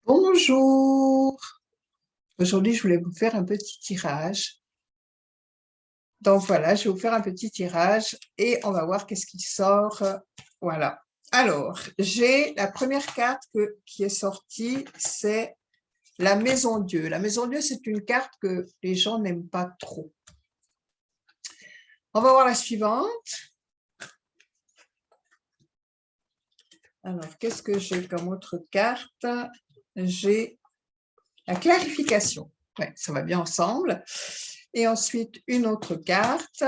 Bonjour! Aujourd'hui, je voulais vous faire un petit tirage. Donc voilà, je vais vous faire un petit tirage et on va voir qu'est-ce qui sort. Voilà. Alors, j'ai la première carte qui est sortie, c'est la Maison Dieu. La Maison Dieu, c'est une carte que les gens n'aiment pas trop. On va voir la suivante. Alors, qu'est-ce que j'ai comme autre carte? J'ai la clarification. Ouais, ça va bien ensemble. Et ensuite, une autre carte.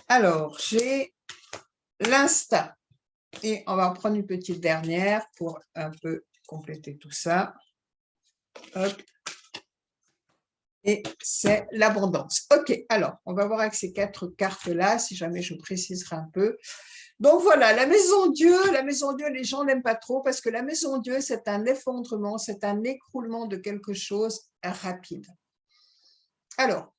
Alors, j'ai l'instinct. Et on va en prendre une petite dernière pour un peu compléter tout ça. Hop. Et c'est l'abondance. OK, alors, on va voir avec ces 4 cartes-là, si jamais je préciserai un peu. Donc voilà, la Maison Dieu, les gens n'aiment pas trop parce que la Maison Dieu, c'est un effondrement, c'est un écroulement de quelque chose rapide. Alors,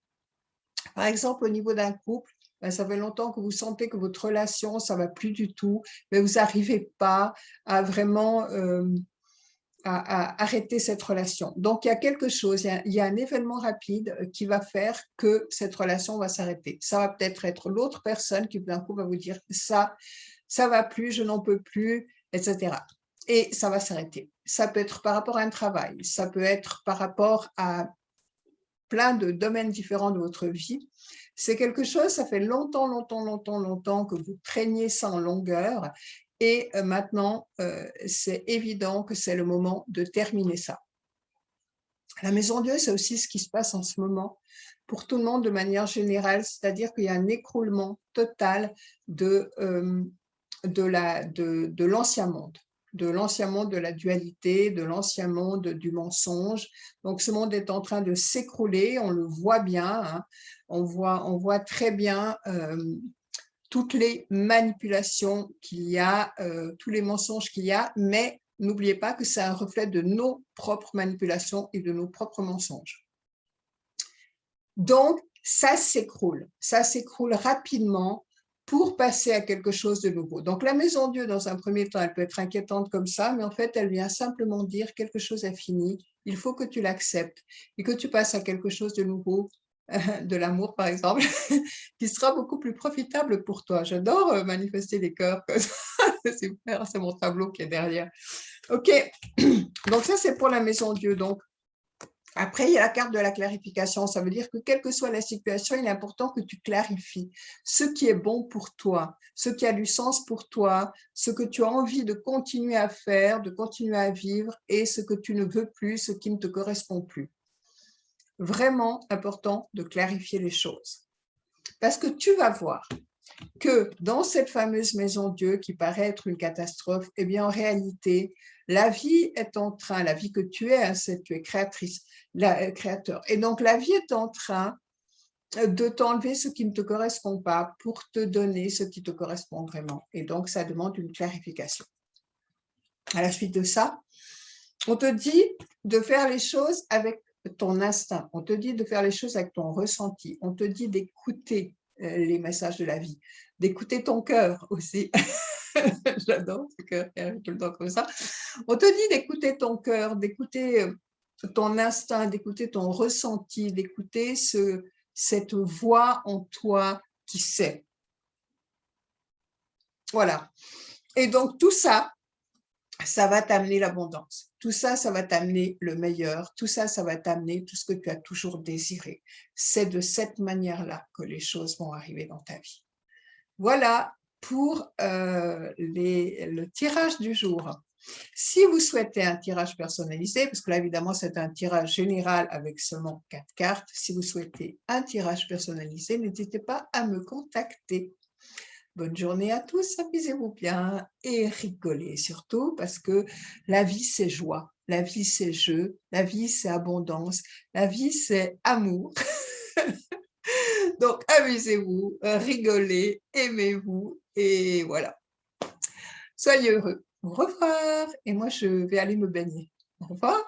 par exemple, au niveau d'un couple, ça fait longtemps que vous sentez que votre relation, ça ne va plus du tout, mais vous n'arrivez pas à vraiment à arrêter cette relation. Donc, il y a quelque chose, il y a un événement rapide qui va faire que cette relation va s'arrêter. Ça va peut-être être l'autre personne qui d'un coup va vous dire ça ne va plus, je n'en peux plus, etc. Et ça va s'arrêter. Ça peut être par rapport à un travail, ça peut être par rapport à plein de domaines différents de votre vie. C'est quelque chose, ça fait longtemps que vous traînez ça en longueur et maintenant, c'est évident que c'est le moment de terminer ça. La Maison Dieu, c'est aussi ce qui se passe en ce moment pour tout le monde de manière générale, c'est-à-dire qu'il y a un écroulement total de l'ancien monde. De l'ancien monde de la dualité, de l'ancien monde du mensonge. Donc, ce monde est en train de s'écrouler, on le voit bien, hein. On voit très bien toutes les manipulations qu'il y a, tous les mensonges qu'il y a, mais n'oubliez pas que c'est un reflet de nos propres manipulations et de nos propres mensonges. Donc, ça s'écroule rapidement pour passer à quelque chose de nouveau. Donc, la Maison Dieu, dans un premier temps, elle peut être inquiétante comme ça, mais en fait, elle vient simplement dire quelque chose est fini, il faut que tu l'acceptes et que tu passes à quelque chose de nouveau, de l'amour par exemple, qui sera beaucoup plus profitable pour toi. J'adore manifester les cœurs, c'est super, c'est mon tableau qui est derrière. Ok, donc ça c'est pour la Maison Dieu. Donc, après, il y a la carte de la clarification. Ça veut dire que quelle que soit la situation, il est important que tu clarifies ce qui est bon pour toi, ce qui a du sens pour toi, ce que tu as envie de continuer à faire, de continuer à vivre et ce que tu ne veux plus, ce qui ne te correspond plus. Vraiment important de clarifier les choses. Parce que tu vas voir que dans cette fameuse Maison Dieu qui paraît être une catastrophe, eh bien en réalité, la vie est en train, la vie que tu es, hein, tu es créatrice, créateur. Et donc la vie est en train de t'enlever ce qui ne te correspond pas pour te donner ce qui te correspond vraiment. Et donc ça demande une clarification. À la suite de ça, on te dit de faire les choses avec ton instinct, on te dit de faire les choses avec ton ressenti, on te dit d'écouter les messages de la vie, d'écouter ton cœur aussi. J'adore ce cœur qui arrive tout le temps comme ça. On te dit d'écouter ton cœur, d'écouter ton instinct, d'écouter ton ressenti, d'écouter cette voix en toi qui sait. Voilà. Et donc tout ça, ça va t'amener l'abondance. Tout ça, ça va t'amener le meilleur. Tout ça, ça va t'amener tout ce que tu as toujours désiré. C'est de cette manière-là que les choses vont arriver dans ta vie. Voilà pour le tirage du jour. Si vous souhaitez un tirage personnalisé, parce que là, évidemment, c'est un tirage général avec seulement 4 cartes. Si vous souhaitez un tirage personnalisé, n'hésitez pas à me contacter. Bonne journée à tous, amusez-vous bien et rigolez surtout parce que la vie c'est joie, la vie c'est jeu, la vie c'est abondance, la vie c'est amour. Donc amusez-vous, rigolez, aimez-vous et voilà. Soyez heureux. Au revoir et moi je vais aller me baigner. Au revoir.